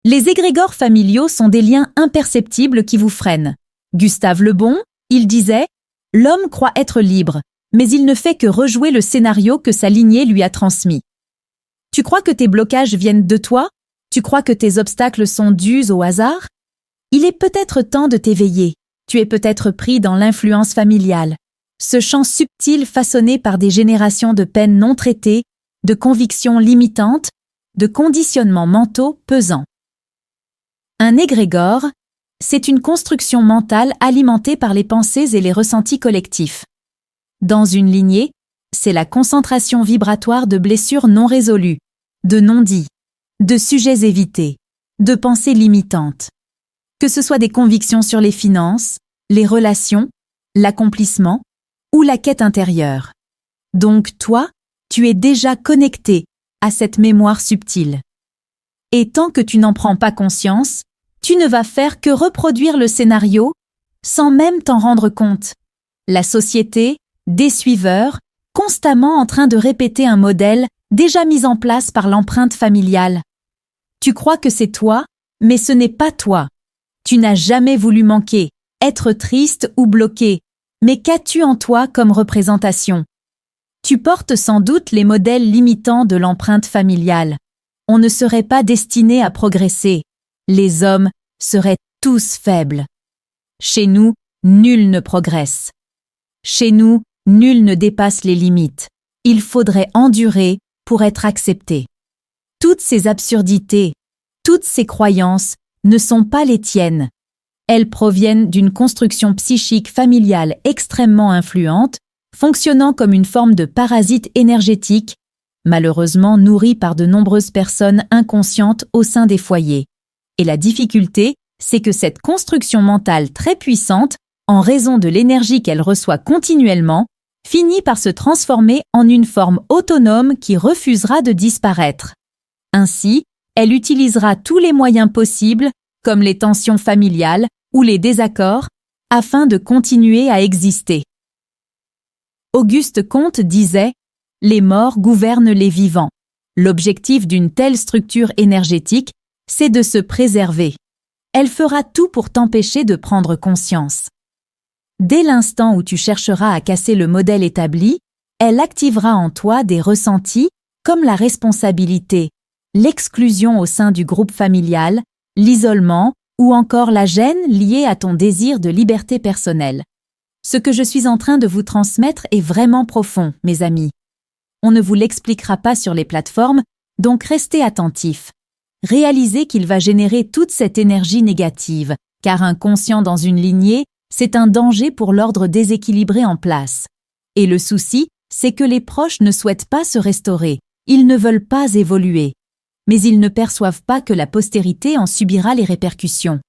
Les égrégores familiaux sont des liens imperceptibles qui vous freinent. Gustave Le Bon, il disait « L'homme croit être libre, mais il ne fait que rejouer le scénario que sa lignée lui a transmis. » Tu crois que tes blocages viennent de toi? Tu crois que tes obstacles sont dus au hasard? Il est peut-être temps de t'éveiller. Tu es peut-être pris dans l'influence familiale. Ce champ subtil façonné par des générations de peines non traitées, de convictions limitantes, de conditionnements mentaux pesants. Un égrégore, c'est une construction mentale alimentée par les pensées et les ressentis collectifs. Dans une lignée, c'est la concentration vibratoire de blessures non résolues, de non-dits, de sujets évités, de pensées limitantes. Que ce soit des convictions sur les finances, les relations, l'accomplissement ou la quête intérieure. Donc toi, tu es déjà connecté à cette mémoire subtile. Et tant que tu n'en prends pas conscience, tu ne vas faire que reproduire le scénario sans même t'en rendre compte. La société, des suiveurs, constamment en train de répéter un modèle déjà mis en place par l'empreinte familiale. Tu crois que c'est toi, mais ce n'est pas toi. Tu n'as jamais voulu manquer, être triste ou bloqué, mais qu'as-tu en toi comme représentation? Tu portes sans doute les modèles limitants de l'empreinte familiale. On ne serait pas destiné à progresser. Les hommes seraient tous faibles. Chez nous, nul ne progresse. Chez nous, nul ne dépasse les limites. Il faudrait endurer pour être accepté. Toutes ces absurdités, toutes ces croyances ne sont pas les tiennes. Elles proviennent d'une construction psychique familiale extrêmement influente, fonctionnant comme une forme de parasite énergétique, malheureusement nourrie par de nombreuses personnes inconscientes au sein des foyers. Et la difficulté, c'est que cette construction mentale très puissante, en raison de l'énergie qu'elle reçoit continuellement, finit par se transformer en une forme autonome qui refusera de disparaître. Ainsi, elle utilisera tous les moyens possibles, comme les tensions familiales ou les désaccords, afin de continuer à exister. Auguste Comte disait « Les morts gouvernent les vivants. L'objectif d'une telle structure énergétique, c'est de se préserver. Elle fera tout pour t'empêcher de prendre conscience. Dès l'instant où tu chercheras à casser le modèle établi, elle activera en toi des ressentis comme la responsabilité, l'exclusion au sein du groupe familial, l'isolement ou encore la gêne liée à ton désir de liberté personnelle. Ce que je suis en train de vous transmettre est vraiment profond, mes amis. On ne vous l'expliquera pas sur les plateformes, donc restez attentifs. Réalisez qu'il va générer toute cette énergie négative, car un conscient dans une lignée, c'est un danger pour l'ordre déséquilibré en place. Et le souci, c'est que les proches ne souhaitent pas se restaurer, ils ne veulent pas évoluer. Mais ils ne perçoivent pas que la postérité en subira les répercussions.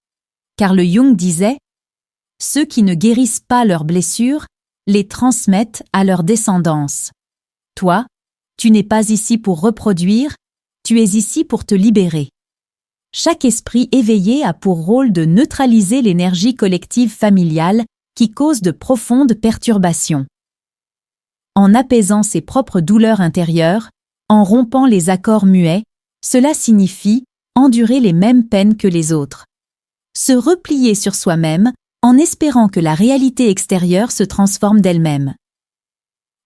Carl Jung disait « Ceux qui ne guérissent pas leurs blessures les transmettent à leur descendance. Toi, tu n'es pas ici pour reproduire, tu es ici pour te libérer. » Chaque esprit éveillé a pour rôle de neutraliser l'énergie collective familiale qui cause de profondes perturbations. En apaisant ses propres douleurs intérieures, en rompant les accords muets, cela signifie endurer les mêmes peines que les autres. Se replier sur soi-même en espérant que la réalité extérieure se transforme d'elle-même.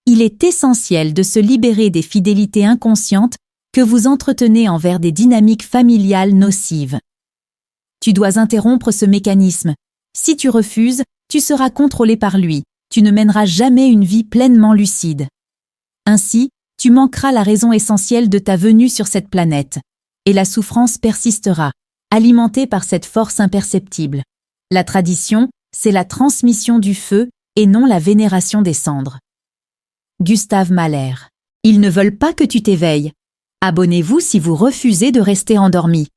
Il est essentiel de se libérer des fidélités inconscientes que vous entretenez envers des dynamiques familiales nocives. Tu dois interrompre ce mécanisme. Si tu refuses, tu seras contrôlé par lui. Tu ne mèneras jamais une vie pleinement lucide. Ainsi, tu manqueras la raison essentielle de ta venue sur cette planète. Et la souffrance persistera, alimentée par cette force imperceptible. La tradition, c'est la transmission du feu et non la vénération des cendres. Gustave Mahler. Ils ne veulent pas que tu t'éveilles. Abonnez-vous si vous refusez de rester endormi.